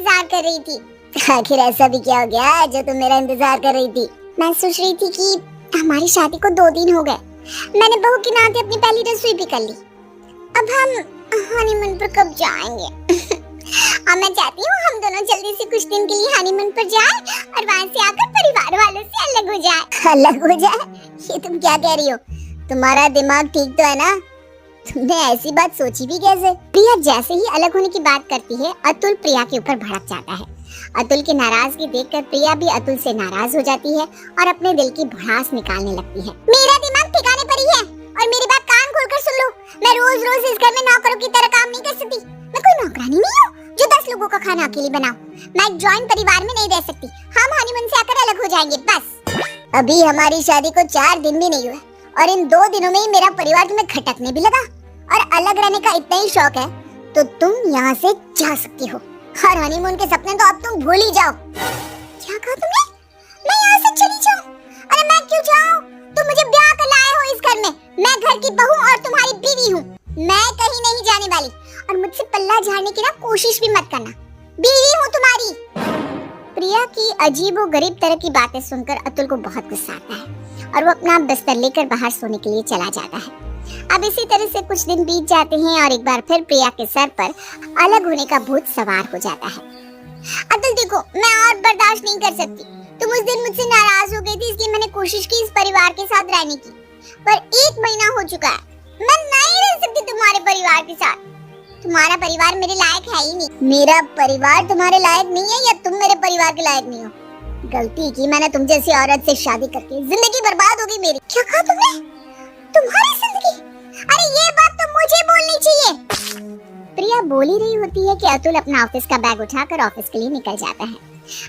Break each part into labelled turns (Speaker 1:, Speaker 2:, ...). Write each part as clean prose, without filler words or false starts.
Speaker 1: इंतजार कर रही थी। आखिर ऐसा भी क्या हो गया जो तुम मेरा इंतजार कर रही थी? मैं सोच रही थी कि हमारी शादी को 2 दिन हो गए, मैंने बहू के नाते अपनी पहली रसोई भी कर ली। अब हम हनीमून पर कब जाएंगे? अब मैं चाहती हूँ हम दोनों जल्दी से कुछ दिन के लिए हनीमून पर जाएं और वहाँ से आकर परिवार वालों से अलग हो जाएं। अलग हो जाए? ये तुम क्या कह रही हो? तुम्हारा दिमाग ठीक तो है ना? तुमने ऐसी बात सोची भी कैसे? प्रिया जैसे ही अलग होने की बात करती है, अतुल प्रिया के ऊपर भड़क जाता है। अतुल की नाराजगी देखकर प्रिया भी अतुल से नाराज हो जाती है और अपने दिल की भड़ास निकालने लगती है। मेरा दिमाग ठिकाने पर ही है और मेरी बात कान खोलकर सुन लो। मैं रोज रोज इस घर में नौकरों की तरह काम नहीं कर सकती। मैं कोई नौकरानी नहीं हूँ जो 10 लोगों का खाना अकेली बनाऊं। मैं एक जॉइंट परिवार में नहीं रह सकती। हम हनीमून से आकर अलग हो जाएंगे बस। अभी हमारी शादी को 4 दिन भी नहीं हुए और इन 2 दिनों में ही मेरा परिवार तुम्हें खटकने भी लगा और अलग रहने का इतना ही शौक है तो तुम यहाँ से जा सकती हो। और हनीमून के सपने तो अब तुम भूल ही जाओ। क्या कहा तुमने? मैं यहाँ से चली जाऊँ? अरे मैं क्यों जाऊँ? तुम मुझे ब्याह कर लाए हो इस घर में। मैं घर की बहू और तुम्हारी बीवी हूँ। मैं कहीं नहीं जाने वाली और मुझसे पल्ला झाड़ने की ना कोशिश भी मत करना। बीवी हूँ तुम्हारी। प्रिया की अजीबोगरीब तरह की बातें सुनकर अतुल को बहुत गुस्सा आता है और वो अपना बिस्तर लेकर बाहर सोने के लिए चला जाता है। अब इसी तरह से कुछ दिन बीत जाते हैं और एक बार फिर प्रिया के सर पर अलग होने का भूत सवार हो जाता है। अतुल देखो, मैं और बर्दाश्त नहीं कर सकती। तुम उस दिन मुझसे नाराज हो गई थी, इसलिए मैंने कोशिश की इस परिवार के साथ रहने की, पर 1 महीना हो चुका है। मैं नहीं रह सकती तुम्हारे परिवार के साथ। तुम्हारा परिवार मेरे लायक है ही नहीं। मेरा परिवार तुम्हारे लायक नहीं है या तुम मेरे परिवार के लायक नहीं हो? गलती की मैंने तुम जैसी औरत से शादी करके। जिंदगी बर्बाद होगी मेरी। क्या कहा तुमने? तुम्हारी जिंदगी? अरे ये बात तो मुझे बोलनी चाहिए। प्रिया बोल ही रही होती है कि अतुल अपना ऑफिस का बैग उठाकर ऑफिस के लिए निकल जाता है।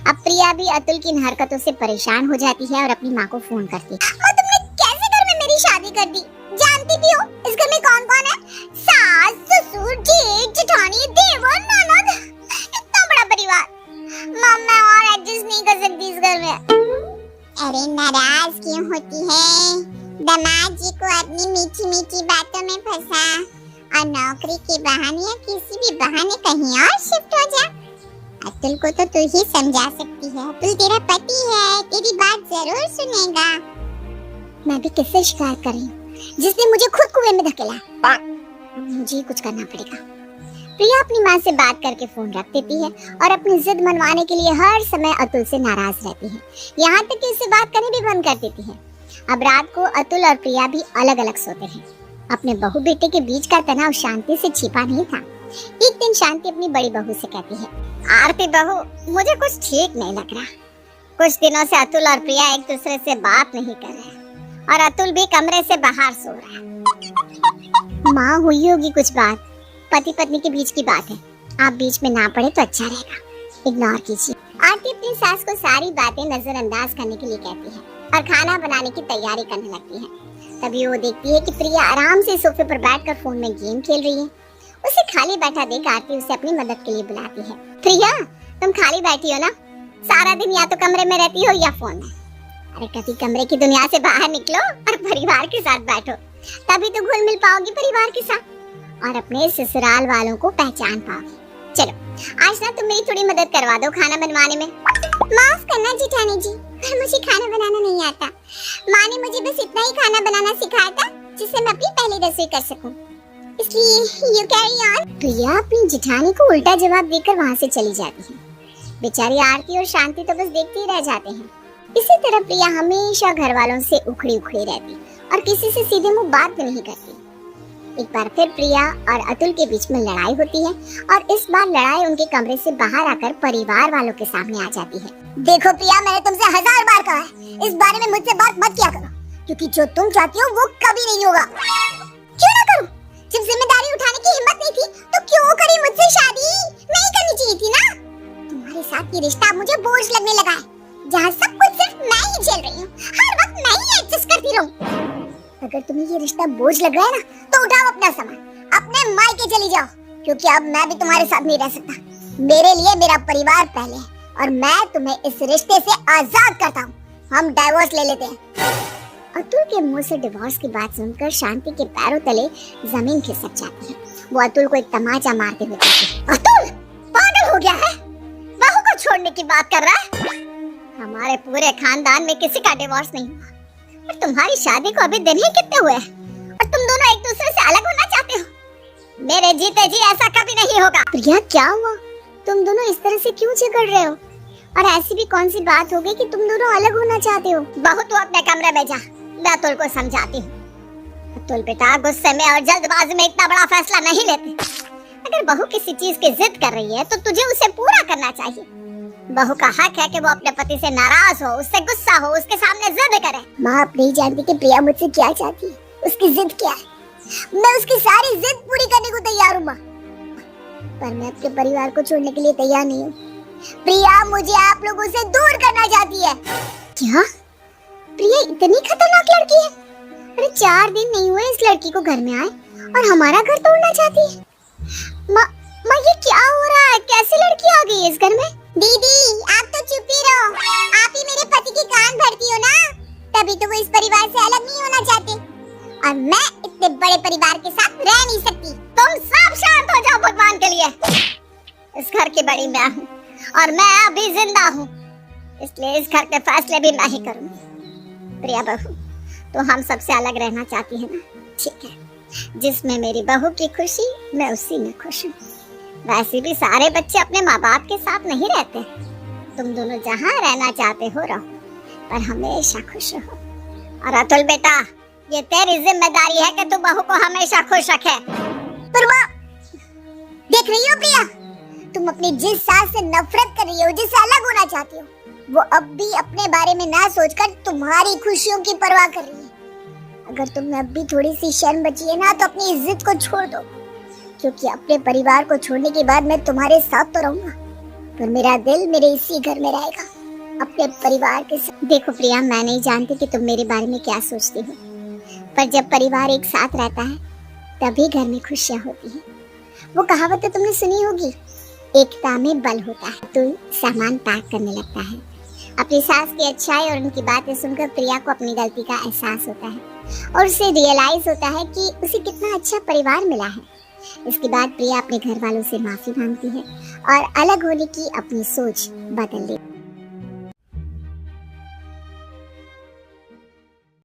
Speaker 1: अब प्रिया भी अतुल की इन हरकतों से परेशान हो जाती है और अपनी माँ को फोन करती है। तुमने कैसे घर में मेरी शादी कर दी? जानती भी हो इस घर में कौन-कौन है? सास, ससुर, जेठ, जेठानी, देवर, ननद, इतना बड़ा परिवार। मम्मा मैं और एडजस्ट नहीं कर सकती इस घर में। अरे नाराज क्यों होती है? दामाद जी को अपनी मीठी मीठी बातों में फंसा और नौकरी के बहाने या किसी भी बहाने कहीं और शिफ्ट हो जा। अतुल को तो तू ही समझा सकती है। अतुल तेरा पति है, तेरी बात जरूर सुनेगा। मैं भी किससे शिकायत कर रही हूँ जिसने मुझे खुद कुएं में धकेला? मुझे कुछ करना पड़ेगा। प्रिया अपनी माँ से बात करके फोन रख देती है और अपनी जिद मनवाने के लिए हर समय अतुल से नाराज रहती है। यहाँ तक कि उससे बात करनी भी बंद कर देती है। अब रात को अतुल और प्रिया भी अलग अलग सोते हैं। अपने बहू बेटे के बीच का तनाव शांति से छिपा नहीं था। एक दिन शांति अपनी बड़ी बहू से कहती है, आरती बहू, मुझे कुछ ठीक नहीं लग रहा। कुछ दिनों से अतुल और प्रिया एक दूसरे से बात नहीं कर रहे और अतुल भी कमरे से बाहर सो रहा है। माँ हुई होगी कुछ बात, पति पत्नी के बीच की बात है। आप बीच में ना पड़े तो अच्छा रहेगा। इग्नोर कीजिए। आरती अपनी सास को सारी बातें नजरअंदाज करने के लिए कहती है और खाना बनाने की तैयारी करने लगती है। तभी वो देखती है कि प्रिया आराम से सोफे पर बैठकर फोन में गेम खेल रही है। उसे खाली बैठा देख आरती उसे अपनी मदद के लिए बुलाती है। प्रिया, तुम खाली बैठी हो ना? सारा दिन या तो कमरे में रहती हो या फोन में। अरे कभी कमरे की दुनिया से बाहर निकलो और परिवार के साथ बैठो, तभी तो घुल मिल पाओगी परिवार के साथ और अपने ससुराल वालों को पहचान पाओगी। चलो आज ना तुम मेरी थोड़ी मदद करवा दो खाना बनवाने में। माफ करना जेठानी जी, पर मुझे खाना बनाना नहीं आता। माँ ने मुझे बस इतना ही खाना बनाना सिखाया था जिससे मैं अपनी पहली रसोई कर सकूं। इसलिए यू कैरी ऑन। प्रिया अपनी जेठानी को उल्टा जवाब देकर वहाँ से चली जाती है। बेचारी आरती और शांति तो बस देखते ही रह जाते हैं। इसी तरह प्रिया हमेशा घर वालों से उखड़ी उखड़ी रहती और किसी से सीधे मुंह बात भी नहीं करती। एक बार फिर प्रिया और अतुल के बीच में लड़ाई होती है और इस बार लड़ाई उनके कमरे से बाहर आकर परिवार वालों के सामने आ जाती है। देखो प्रिया, मैंने तुमसे 1000 बार कहा है इस बारे में मुझसे बात मत किया करो, क्योंकि जो तुम चाहती हो वो कभी नहीं होगा। क्यों ना करूं? जब जिम्मेदारी उठाने की हिम्मत नहीं थी तो क्यों करी मुझसे शादी? नहीं करनी चाहिए थी ना? तुम्हारे साथ ये रिश्ता मुझे बोझ लगने लगा है, जहाँ सब कुछ सिर्फ मैं ही झेल रही हूँ। हर वक्त मैं ही एडजस्ट करती रहूं। अगर तुम्हें ये रिश्ता बोझ लग रहा है ना, तो उठाओ अपना सामान, अपने मायके चली जाओ, क्योंकि अब मैं भी तुम्हारे साथ नहीं रह सकता। मेरे लिए मेरा परिवार पहले है और मैं तुम्हें इस रिश्ते से आजाद करता हूँ। हम डाइवोर्स ले लेते हैं। अतुल के मुंह से डिवोर्स की बात सुनकर शांति के पैरों तले जमीन खिसक जाती है। वो अतुल को एक तमाचा मारते हुए कहती है, अतुल पागल हो गया है? छोड़ने की बात कर रहा है? हमारे पूरे खानदान में किसी का डिवोर्स नहीं हुआ और तुम्हारी शादी को अभी दिन ही कितने हुए और तुम दोनों एक दूसरे से अलग होना चाहते हो। मेरे जीते जी ऐसा कभी नहीं होगा। प्रिया क्या हुआ? तुम दोनों इस तरह से क्यों झगड़ रहे हो? और ऐसी भी कौन सी बात हो गई कि तुम दोनों अलग होना चाहते हो? बहू तू अपने कमरे में जा, मैं अतुल को समझाती हूँ। अतुल बेटा गुस्से में और जल्दबाजी में इतना बड़ा फैसला नहीं लेते। अगर बहू किसी चीज की जिद कर रही है तो तुझे उसे पूरा करना चाहिए। बहू का हक है कि वो अपने पति से नाराज हो, उससे गुस्सा हो, उसके सामने जिद करे। माँ अब नहीं जानती कि प्रिया मुझसे क्या चाहती है, उसकी जिद क्या है। मैं उसकी सारी जिद पूरी करने को तैयार हूँ माँ, पर मैं अपने परिवार को छोड़ने के लिए तैयार नहीं हूँ। प्रिया मुझे आप लोगों से दूर करना चाहती है। क्या? प्रिया इतनी खतरनाक लड़की है? अरे 4 दिन नहीं हुए इस लड़की को घर में आए और हमारा घर तोड़ना चाहती है। माँ ये क्या हो रहा है? कैसी लड़की आ गई है इस घर में? दीदी आप तो चुप ही रहो, आप ही मेरे पति की कान भरती हो ना, तभी तो वो इस परिवार से अलग नहीं होना चाहते और मैं इतने बड़े परिवार के साथ रह नहीं सकती। तुम सब शांत हो जाओ भगवान के लिए। इस घर की बड़ी मैं हूँ और मैं अभी जिंदा हूँ, इसलिए इस घर के फैसले भी मैं ही करूँगी। प्रिया बहू तो हम सबसे अलग रहना चाहती है ना? ठीक है, जिसमें मेरी बहू की खुशी मैं उसी में खुश हूँ। वैसे भी सारे बच्चे अपने माँ बाप के साथ नहीं रहते। तुम दोनों जहाँ रहना चाहते हो रहो, पर हमेशा खुश रहो। और अतुल बेटा ये तेरी जिम्मेदारी है कि तू बहू को हमेशा खुश रखे। पर माँ देख रही हो प्रिया, तुम अपनी जिस सास से नफरत कर रही हो, जिससे अलग होना चाहती हो, वो अब भी अपने बारे में ना सोचकर तुम्हारी खुशियों की परवाह कर रही है। अगर तुम्हें अब भी थोड़ी सी शर्म बची है ना तो अपनी इज्जत को छोड़ दो, क्योंकि अपने परिवार को छोड़ने के बाद मैं तुम्हारे साथ तो रहूंगा, पर मेरा दिल मेरे इसी घर में रहेगा, अपने परिवार के साथ। देखो प्रिया मैं नहीं जानती कि तुम मेरे बारे में क्या सोचती हो, पर जब परिवार एक साथ रहता है तभी घर में खुशियाँ होती हैं। वो कहावत तो तुमने सुनी होगी, एकता में बल होता है। तो सामान पैक करने लगता है। अपनी सास की अच्छाई और उनकी बातें सुनकर प्रिया को अपनी गलती का एहसास होता है और उसे रियलाइज होता है कि उसे कितना अच्छा परिवार मिला है। इसके बाद प्रिया अपने घर वालों से माफी मांगती है और अलग होने की अपनी सोच बदल लेती है।